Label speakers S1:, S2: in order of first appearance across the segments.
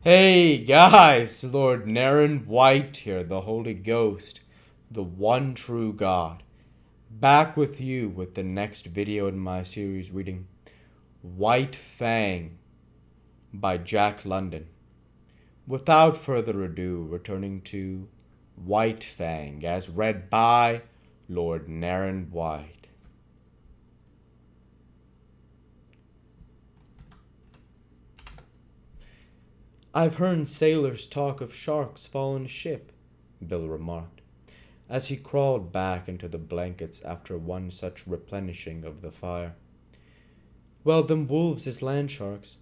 S1: Hey guys, Lord Naren White here, the Holy Ghost, the one true God, back with you with the next video in my series reading White Fang by Jack London. Without further ado, returning to White Fang as read by Lord Naren White. I've heard sailors talk of sharks falling ship, Bill remarked, as he crawled back into the blankets after one such replenishing of the fire. Well, them wolves is land sharks.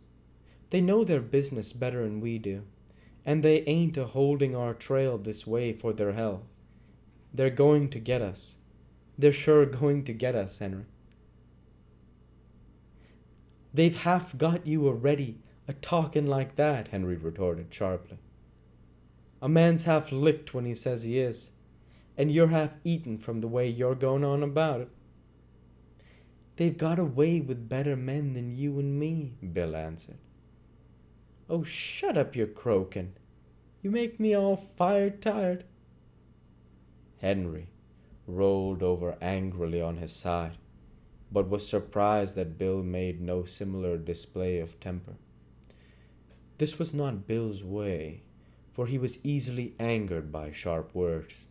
S1: They know their business better'n we do, and they ain't a holding our trail this way for their health. They're going to get us. They're sure going to get us, Henry. They've half got you already, a talkin' like that, Henry retorted sharply. A man's half licked when he says he is, and you're half eaten from the way you're going on about it. They've got away with better men than you and me, Bill answered. Oh, shut up your croaking. You make me all fired tired. Henry rolled over angrily on his side, but was surprised that Bill made no similar display of temper. This was not Bill's way, for he was easily angered by sharp words.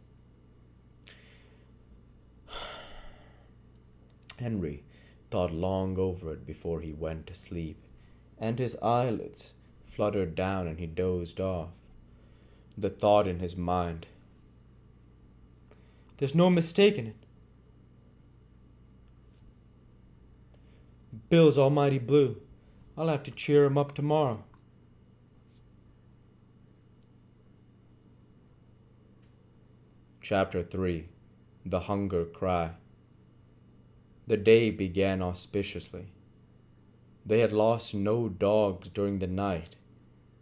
S1: Henry thought long over it before he went to sleep, and his eyelids fluttered down and he dozed off. The thought in his mind, there's no mistaking it. Bill's almighty blue. I'll have to cheer him up tomorrow. Chapter 3 The Hunger Cry. The day began auspiciously. They had lost no dogs during the night,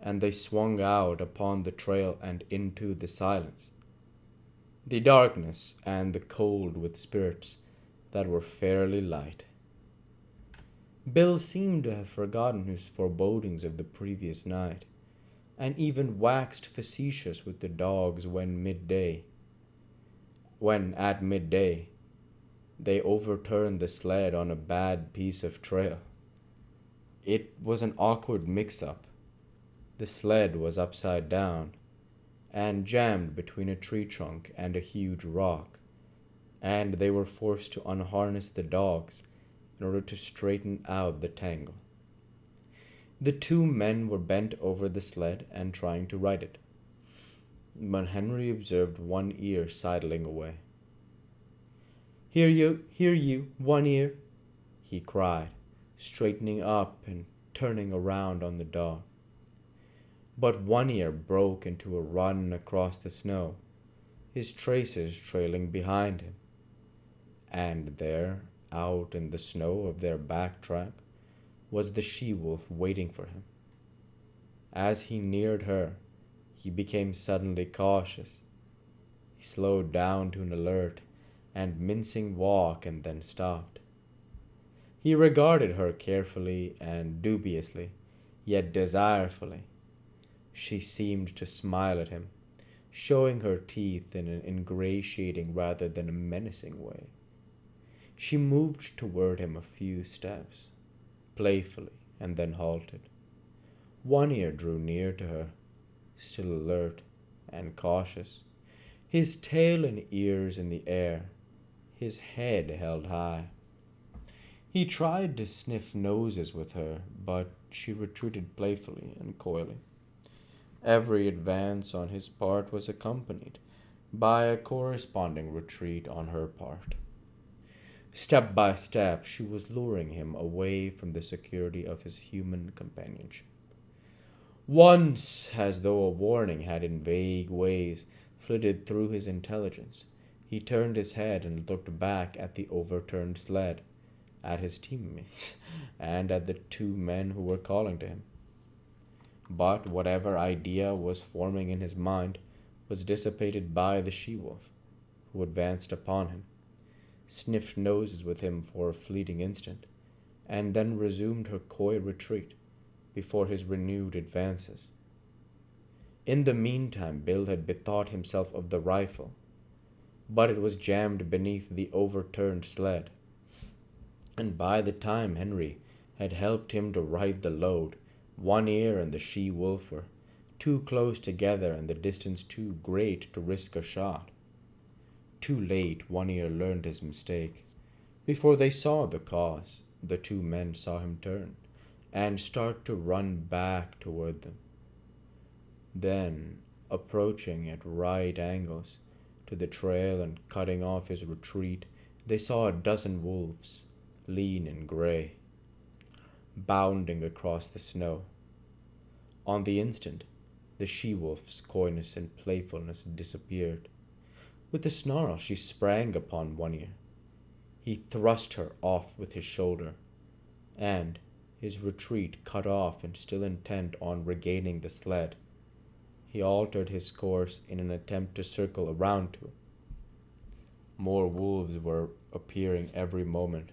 S1: and they swung out upon the trail and into the silence, the darkness and the cold with spirits that were fairly light. Bill seemed to have forgotten his forebodings of the previous night, and even waxed facetious with the dogs when at midday, they overturned the sled on a bad piece of trail. It was an awkward mix-up. The sled was upside down and jammed between a tree trunk and a huge rock, and they were forced to unharness the dogs in order to straighten out the tangle. The two men were bent over the sled and trying to right it, but Henry observed One Ear sidling away. Hear you, One Ear, he cried, straightening up and turning around on the dog. But One Ear broke into a run across the snow, his traces trailing behind him. And there, out in the snow of their back track, was the she-wolf waiting for him. As he neared her, he became suddenly cautious. He slowed down to an alert and mincing walk and then stopped. He regarded her carefully and dubiously, yet desirefully. She seemed to smile at him, showing her teeth in an ingratiating rather than a menacing way. She moved toward him a few steps, playfully, and then halted. One Ear drew near to her, still alert and cautious, his tail and ears in the air, his head held high. He tried to sniff noses with her, but she retreated playfully and coyly. Every advance on his part was accompanied by a corresponding retreat on her part. Step by step, she was luring him away from the security of his human companionship. Once, as though a warning had in vague ways flitted through his intelligence, he turned his head and looked back at the overturned sled, at his teammates, and at the two men who were calling to him. But whatever idea was forming in his mind was dissipated by the she-wolf, who advanced upon him, sniffed noses with him for a fleeting instant, and then resumed her coy retreat before his renewed advances. In the meantime, Bill had bethought himself of the rifle, but it was jammed beneath the overturned sled, and by the time Henry had helped him to right the load, One Ear and the she wolf were too close together and the distance too great to risk a shot. Too late, One Ear learned his mistake. Before they saw the cause, the two men saw him turn and start to run back toward them. Then, approaching at right angles to the trail and cutting off his retreat, they saw a dozen wolves, lean and gray, bounding across the snow. On the instant, the she-wolf's coyness and playfulness disappeared. With a snarl, she sprang upon One Ear. He thrust her off with his shoulder, and, his retreat cut off and still intent on regaining the sled, he altered his course in an attempt to circle around to it. More wolves were appearing every moment,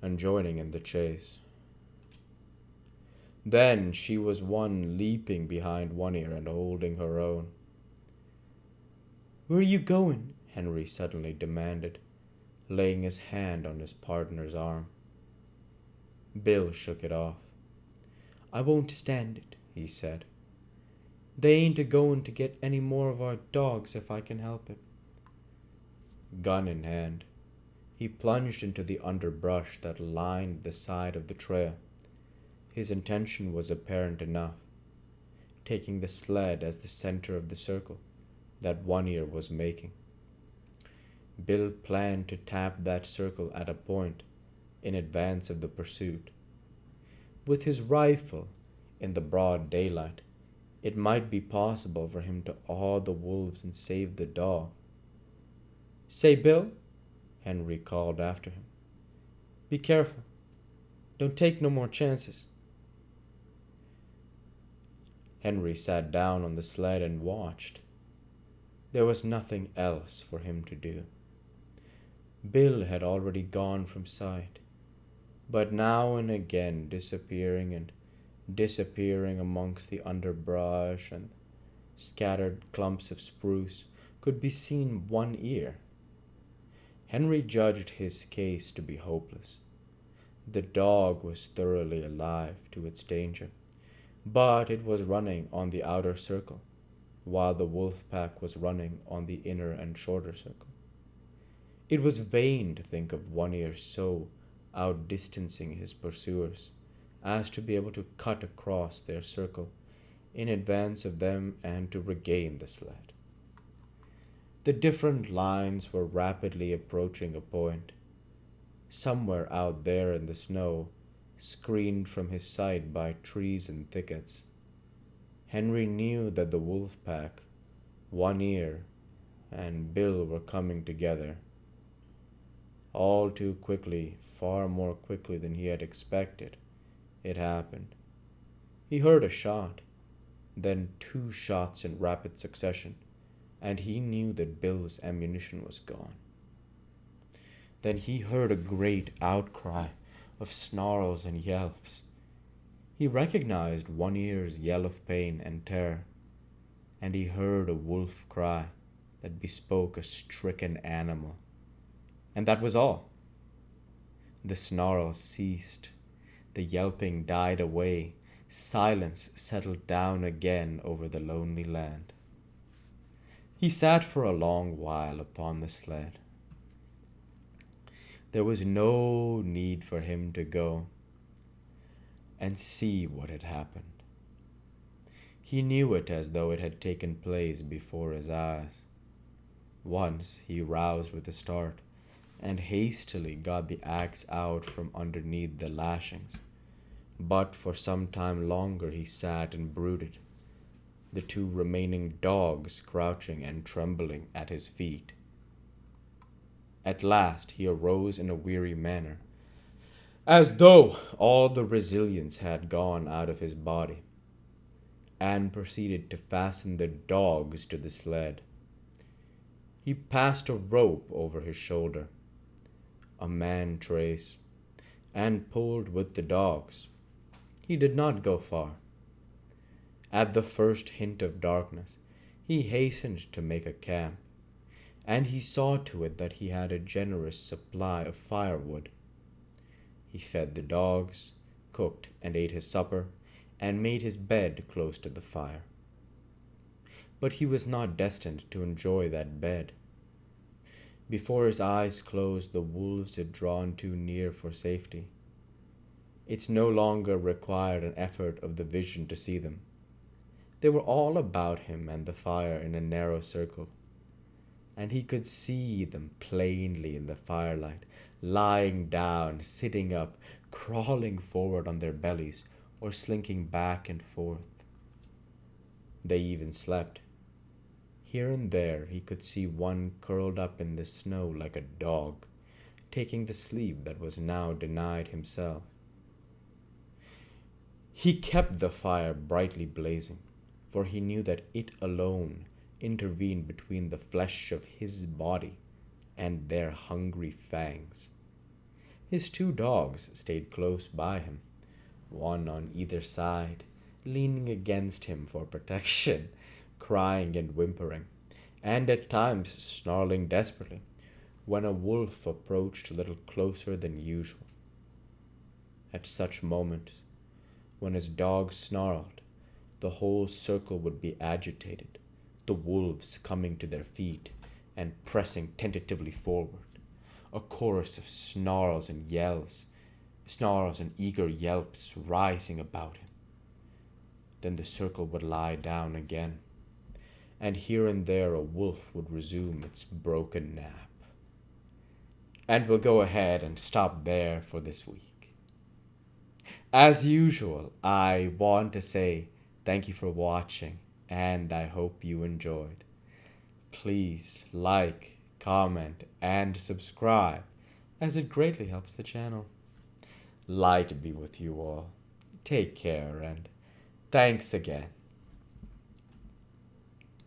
S1: and joining in the chase. Then she was one leaping behind One Ear and holding her own. "Where are you going?" Henry suddenly demanded, laying his hand on his partner's arm. Bill shook it off. "I won't stand it," he said. "They ain't a-going to get any more of our dogs if I can help it." Gun in hand, he plunged into the underbrush that lined the side of the trail. His intention was apparent enough, taking the sled as the center of the circle that One Ear was making. Bill planned to tap that circle at a point in advance of the pursuit. With his rifle in the broad daylight, it might be possible for him to awe the wolves and save the dog. "Say, Bill," Henry called after him, "be careful. Don't take no more chances." Henry sat down on the sled and watched. There was nothing else for him to do. Bill had already gone from sight, but now and again disappearing amongst the underbrush and scattered clumps of spruce could be seen One Ear. Henry judged his case to be hopeless. The dog was thoroughly alive to its danger, but it was running on the outer circle, while the wolf pack was running on the inner and shorter circle. It was vain to think of One Ear so outdistancing his pursuers as to be able to cut across their circle in advance of them and to regain the sled. The different lines were rapidly approaching a point. Somewhere out there in the snow, screened from his sight by trees and thickets, Henry knew that the wolf pack, One Ear, and Bill were coming together. All too quickly, far more quickly than he had expected, it happened. He heard a shot, then two shots in rapid succession, and he knew that Bill's ammunition was gone. Then he heard a great outcry of snarls and yelps. He recognized One Ear's yell of pain and terror, and he heard a wolf cry that bespoke a stricken animal. And that was all. The snarls ceased, the yelping died away, silence settled down again over the lonely land. He sat for a long while upon the sled. There was no need for him to go and see what had happened. He knew it as though it had taken place before his eyes. Once he roused with a start and hastily got the axe out from underneath the lashings, but for some time longer he sat and brooded, the two remaining dogs crouching and trembling at his feet. At last he arose in a weary manner, as though all the resilience had gone out of his body, and proceeded to fasten the dogs to the sled. He passed a rope over his shoulder, a man trace, and pulled with the dogs. He did not go far. At the first hint of darkness, he hastened to make a camp, and he saw to it that he had a generous supply of firewood. He fed the dogs, cooked and ate his supper, and made his bed close to the fire. But he was not destined to enjoy that bed. Before his eyes closed, the wolves had drawn too near for safety. It no longer required an effort of the vision to see them. They were all about him and the fire in a narrow circle, and he could see them plainly in the firelight, lying down, sitting up, crawling forward on their bellies, or slinking back and forth. They even slept. Here and there he could see one curled up in the snow like a dog, taking the sleep that was now denied himself. He kept the fire brightly blazing, for he knew that it alone intervened between the flesh of his body and their hungry fangs. His two dogs stayed close by him, one on either side, leaning against him for protection, crying and whimpering, and at times snarling desperately when a wolf approached a little closer than usual. At such moments, when his dog snarled, the whole circle would be agitated, the wolves coming to their feet and pressing tentatively forward, a chorus of snarls and eager yelps rising about him. Then the circle would lie down again, and here and there a wolf would resume its broken nap. And we'll go ahead and stop there for this week. As usual, I want to say thank you for watching, and I hope you enjoyed. Please like, comment, and subscribe, as it greatly helps the channel. Light be with you all. Take care, and thanks again.